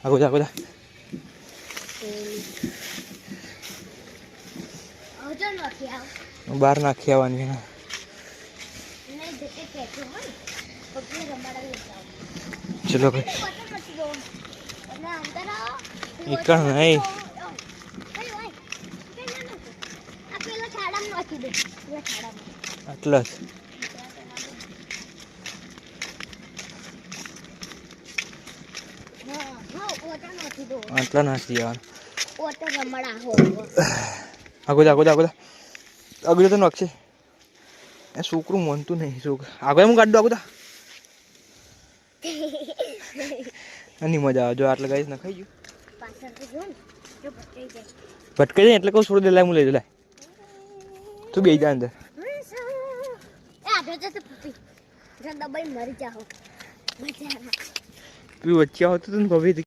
આગો જા બહાર નાખી આવવાની ચલો ભાઈ એકણ નહીં આટલા જ આટલા નાખી દેવાનું આગળ તો નાખશે એ છોકરું માનતું નહીં છોકરું આગળ હું કાઢું આગળ એની મજા આવે જો આટલે ગાઈસ નખાઈ ગયું ભટકાઈ જાય એટલે કહું છોડી દે લાય હું લઈ દે લાય તું બેસી જા અંદર તું વચ્ચે આવતો તો ને ભવ્ય